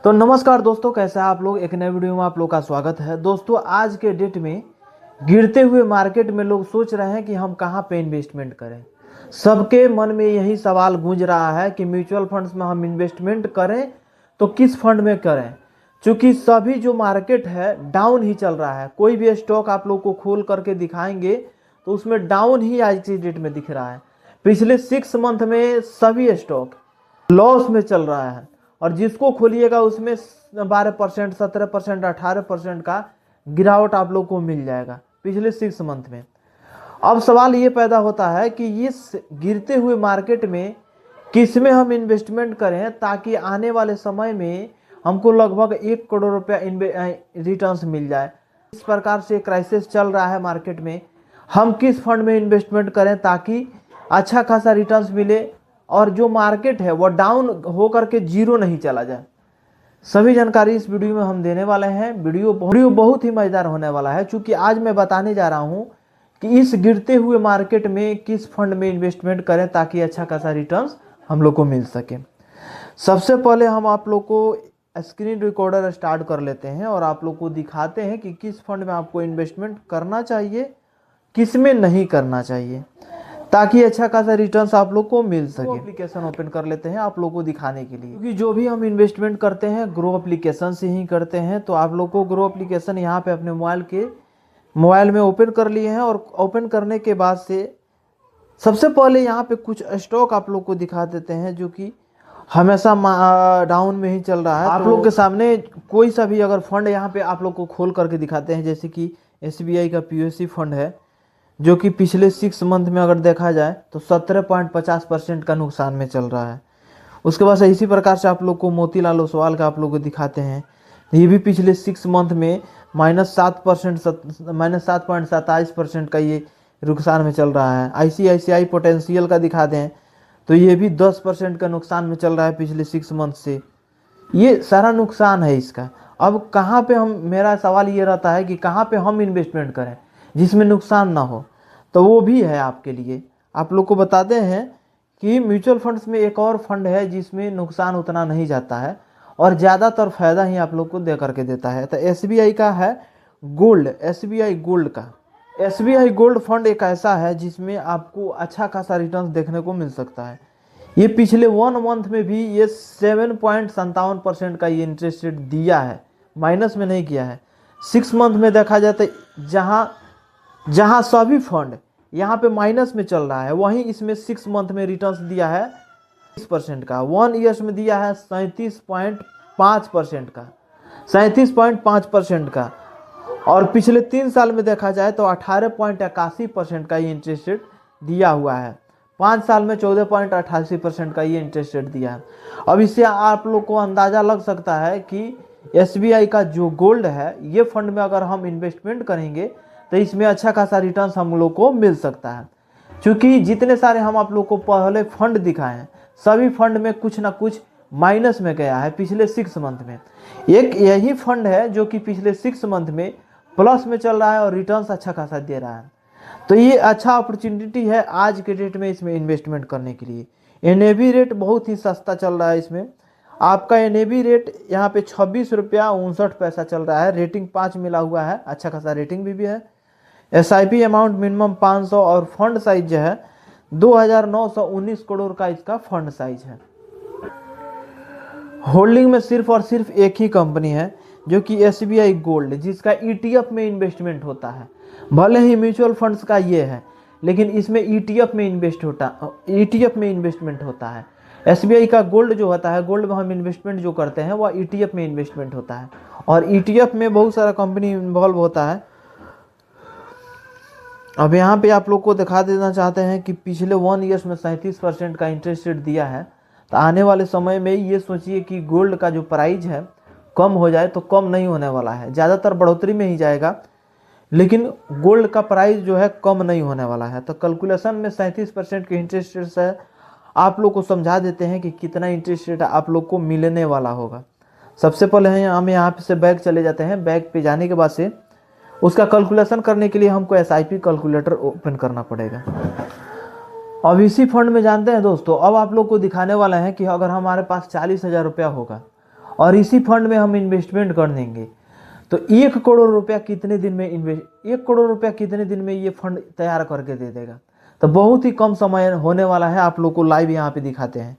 तो नमस्कार दोस्तों, कैसे हैं आप लोग। एक नए वीडियो में आप लोग का स्वागत है। दोस्तों, आज के डेट में गिरते हुए मार्केट में लोग सोच रहे हैं कि हम कहां पे इन्वेस्टमेंट करें। सबके मन में यही सवाल गूंज रहा है कि म्यूचुअल फंड्स में हम इन्वेस्टमेंट करें तो किस फंड में करें, क्योंकि सभी जो मार्केट है डाउन ही चल रहा है। कोई भी स्टॉक आप लोग को खोल करके दिखाएंगे तो उसमें डाउन ही आज की डेट में दिख रहा है। पिछले 6 मंथ में सभी स्टॉक लॉस में चल रहा है और जिसको खोलिएगा उसमें 12%, 17%, 18% का गिरावट आप लोग को मिल जाएगा पिछले 6 मंथ में। अब सवाल ये पैदा होता है कि इस गिरते हुए मार्केट में किस में हम इन्वेस्टमेंट करें ताकि आने वाले समय में हमको लगभग 1 करोड़ रुपया रिटर्न्स मिल जाए। इस प्रकार से क्राइसिस चल रहा है मार्केट में, हम किस फंड में इन्वेस्टमेंट करें ताकि अच्छा खासा रिटर्न्स मिले और जो मार्केट है वो डाउन हो करके जीरो नहीं चला जाए। सभी जानकारी इस वीडियो में हम देने वाले हैं। वीडियो बहुत ही मजेदार होने वाला है, क्योंकि आज मैं बताने जा रहा हूं कि इस गिरते हुए मार्केट में किस फंड में इन्वेस्टमेंट करें ताकि अच्छा खासा रिटर्न्स हम लोग को मिल सके। सबसे पहले हम आप लोग को स्क्रीन रिकॉर्डर स्टार्ट कर लेते हैं और आप लोग को दिखाते हैं कि किस फंड में आपको इन्वेस्टमेंट करना चाहिए, किस में नहीं करना चाहिए, ताकि अच्छा खासा रिटर्न्स आप लोग को मिल सके। एप्लीकेशन ओपन कर लेते हैं आप लोग को दिखाने के लिए, क्योंकि जो भी हम इन्वेस्टमेंट करते हैं ग्रो एप्लीकेशन से ही करते हैं। तो आप लोग को ग्रो एप्लीकेशन यहाँ पे अपने मोबाइल में ओपन कर लिए हैं और ओपन करने के बाद से सबसे पहले यहाँ पे कुछ स्टॉक आप लोग को दिखा देते हैं जो कि हमेशा डाउन में ही चल रहा है। आप लोग के सामने कोई सा भी अगर फंड यहाँ पे आप लोग को खोल करके दिखाते हैं, जैसे कि SBI का POSP फंड है जो कि पिछले 6 मंथ में अगर देखा जाए तो 17.50% का नुकसान में चल रहा है। उसके बाद इसी प्रकार से आप लोग को मोतीलाल ओसवाल का आप लोग को दिखाते हैं, ये भी पिछले 6 मंथ में -7.27% का ये नुकसान में चल रहा है। ICICI पोटेंशियल का दिखा दें तो ये भी 10% का नुकसान में चल रहा है पिछले 6 मंथ से। ये सारा नुकसान है इसका। अब कहाँ पे मेरा सवाल ये रहता है कि कहाँ पे हम इन्वेस्टमेंट करें जिसमें नुकसान ना हो, तो वो भी है आपके लिए। आप लोग को बताते हैं कि म्यूचुअल फंड्स में एक और फंड है जिसमें नुकसान उतना नहीं जाता है और ज़्यादातर फायदा ही आप लोग को दे करके देता है। तो SBI का है गोल्ड, SBI गोल्ड का। SBI गोल्ड फंड एक ऐसा है जिसमें आपको अच्छा खासा रिटर्न देखने को मिल सकता है। ये पिछले 1 मंथ में भी ये 7.57% का ये इंटरेस्ट रेट दिया है, माइनस में नहीं किया है। 6 मंथ में देखा जाए तो जहां सभी फंड यहाँ पे माइनस में चल रहा है, वहीं इसमें 6 मंथ में रिटर्न्स दिया है 30% का। 1 ईयर्स में दिया है 37.5% का, 37.5% का। और पिछले 3 साल में देखा जाए तो 18.81% का ये इंटरेस्ट रेट दिया हुआ है। 5 साल में 14.88% का ये इंटरेस्ट रेट दिया है। अब इससे आप लोग को अंदाज़ा लग सकता है कि SBI का जो गोल्ड है ये फंड में अगर हम इन्वेस्टमेंट करेंगे तो इसमें अच्छा खासा रिटर्न्स हम लोग को मिल सकता है। क्योंकि जितने सारे हम आप लोग को पहले फंड दिखाए हैं सभी फंड में कुछ ना कुछ माइनस में गया है पिछले 6 मंथ में। एक यही फंड है जो कि पिछले 6 मंथ में प्लस में चल रहा है और रिटर्न्स अच्छा खासा दे रहा है। तो ये अच्छा अपॉर्चुनिटी है आज के डेट में इसमें इन्वेस्टमेंट करने के लिए। NAV रेट बहुत ही सस्ता चल रहा है इसमें। आपका NAV रेट यहाँ पे 26 रुपया 59 पैसा चल रहा है। रेटिंग 5 मिला हुआ है, अच्छा खासा रेटिंग भी है। SIP अमाउंट मिनिमम 500 और फंड साइज जो है 2919 करोड़ का इसका फंड साइज है। होल्डिंग में सिर्फ और सिर्फ एक ही कंपनी है जो कि SBI गोल्ड, जिसका ETF में इन्वेस्टमेंट होता है। भले ही म्यूचुअल फंड्स का ये है लेकिन इसमें ETF में इन्वेस्टमेंट होता है। SBI का गोल्ड जो होता है, गोल्ड में हम इन्वेस्टमेंट जो करते हैं वह ETF में इन्वेस्टमेंट होता है और ETF में बहुत सारा कंपनी इन्वॉल्व होता है। अब यहाँ पे आप लोग को दिखा देना चाहते हैं कि पिछले 1 ईयर्स में 37% का इंटरेस्ट रेट दिया है। तो आने वाले समय में ये सोचिए कि गोल्ड का जो प्राइस है कम हो जाए तो कम नहीं होने वाला है, ज़्यादातर बढ़ोतरी में ही जाएगा, लेकिन गोल्ड का प्राइस जो है कम नहीं होने वाला है। तो कैलकुलेशन में 37% के इंटरेस्ट रेट से आप लोग को समझा देते हैं कि कितना इंटरेस्ट रेट आप लोग को मिलने वाला होगा। सबसे पहले हम यहाँ से बैक चले जाते हैं। बैक पे जाने के बाद से उसका कैलकुलेशन करने के लिए हमको SIP कैलकुलेटर ओपन करना पड़ेगा। अब इसी फंड में जानते हैं दोस्तों, अब आप लोग को दिखाने वाला है कि अगर हमारे पास 40,000 रुपया होगा और इसी फंड में हम इन्वेस्टमेंट कर देंगे तो 1 करोड़ रुपया कितने दिन में 1 करोड़ रुपया कितने दिन में ये फंड तैयार करके दे देगा। तो बहुत ही कम समय होने वाला है। आप लोग को लाइव यहाँ पे दिखाते हैं।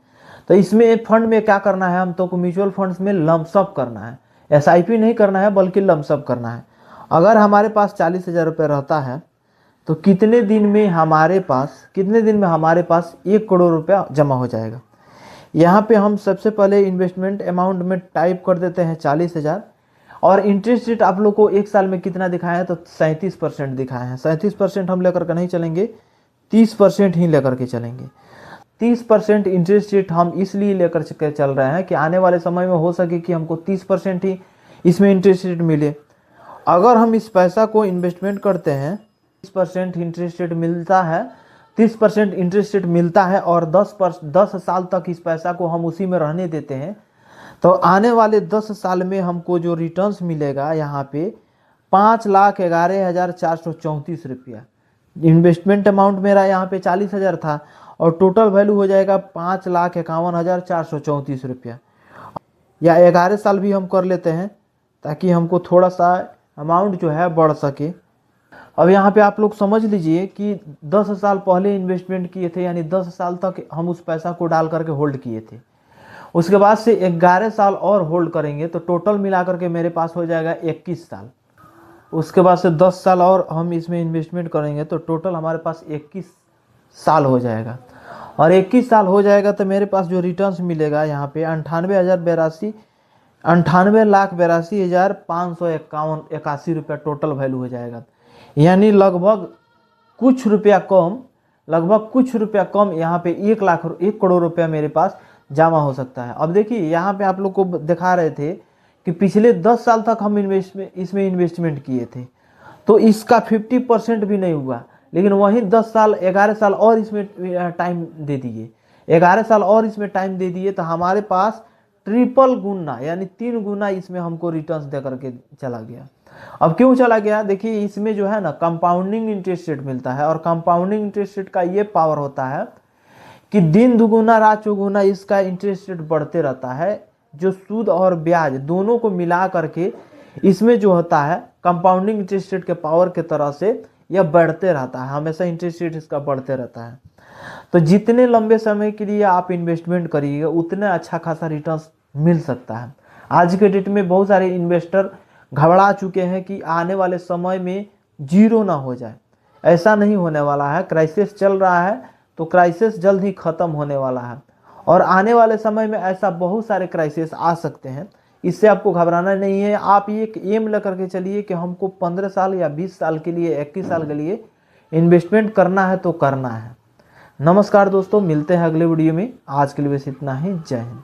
तो इसमें फंड में क्या करना है, हम तो को म्यूचुअल फंड्स में लमसम करना है, SIP नहीं करना है बल्कि लमसम करना है। अगर हमारे पास 40,000 रुपये रहता है तो कितने दिन में हमारे पास 1 करोड़ रुपया जमा हो जाएगा। यहाँ पे हम सबसे पहले इन्वेस्टमेंट अमाउंट में टाइप कर देते हैं 40,000 और इंटरेस्ट रेट आप लोग को 1 साल में कितना दिखाया है तो 37% दिखाया है। 37% हम लेकर के नहीं चलेंगे, 30% ही लेकर के चलेंगे। 30% इंटरेस्ट रेट हम इसलिए लेकर के चल रहे हैं कि आने वाले समय में हो सके कि हमको 30% ही इसमें इंटरेस्ट रेट मिले। अगर हम इस पैसा को इन्वेस्टमेंट करते हैं 30% इंटरेस्ट रेट मिलता है, 30% इंटरेस्ट रेट मिलता है और 10 साल तक इस पैसा को हम उसी में रहने देते हैं तो आने वाले 10 साल में हमको जो रिटर्न्स मिलेगा यहाँ पे 5,11,434 रुपया। इन्वेस्टमेंट अमाउंट मेरा यहाँ पे 40,000 था और टोटल वैल्यू हो जाएगा 5,51,434 रुपया। या 11 साल भी हम कर लेते हैं ताकि हमको थोड़ा सा अमाउंट जो है बढ़ सके। अब यहाँ पे आप लोग समझ लीजिए कि 10 साल पहले इन्वेस्टमेंट किए थे, यानी 10 साल तक हम उस पैसा को डाल करके होल्ड किए थे। उसके बाद से 11 साल और होल्ड करेंगे तो टोटल मिला करके मेरे पास हो जाएगा 21 साल। उसके बाद से 10 साल और हम इसमें इन्वेस्टमेंट करेंगे तो टोटल हमारे पास 21 साल हो जाएगा। और 21 साल हो जाएगा तो मेरे पास जो रिटर्न्स मिलेगा यहाँ पे 98,82,581 रुपया टोटल वैल्यू हो जाएगा। यानी लगभग कुछ रुपया कम यहाँ पे 1 करोड़ रुपया मेरे पास जमा हो सकता है। अब देखिए यहाँ पे आप लोग को दिखा रहे थे कि पिछले 10 साल तक हम इसमें इन्वेस्टमेंट किए थे तो इसका 50% भी नहीं हुआ, लेकिन वहीं 11 साल और इसमें टाइम दे दिए, 11 साल और इसमें टाइम दे दिए तो हमारे पास ट्रिपल गुना यानी 3 गुना इसमें हमको रिटर्न्स दे करके चला गया। अब क्यों चला गया, देखिए इसमें जो है ना कंपाउंडिंग इंटरेस्ट रेट मिलता है और कंपाउंडिंग इंटरेस्ट रेट का ये पावर होता है कि दिन दुगुना रात चौगुना इसका इंटरेस्ट रेट बढ़ते रहता है। जो सूद और ब्याज दोनों को मिला करके इसमें जो होता है कंपाउंडिंग इंटरेस्ट रेट के पावर के तरह से यह बढ़ते रहता है, हमेशा इंटरेस्ट रेट इसका बढ़ते रहता है। तो जितने लंबे समय के लिए आप इन्वेस्टमेंट करिएगा उतने अच्छा खासा रिटर्न मिल सकता है। आज के डेट में बहुत सारे इन्वेस्टर घबरा चुके हैं कि आने वाले समय में जीरो ना हो जाए। ऐसा नहीं होने वाला है, क्राइसिस चल रहा है तो क्राइसिस जल्द ही ख़त्म होने वाला है और आने वाले समय में ऐसा बहुत सारे क्राइसिस आ सकते हैं। इससे आपको घबराना नहीं है। आप ये एक एम लेकर के चलिए कि हमको 15 साल या 20 साल के लिए 21 साल के लिए इन्वेस्टमेंट करना है तो करना है। नमस्कार दोस्तों, मिलते हैं अगले वीडियो में। आज के लिए बस इतना ही। जय हिंद।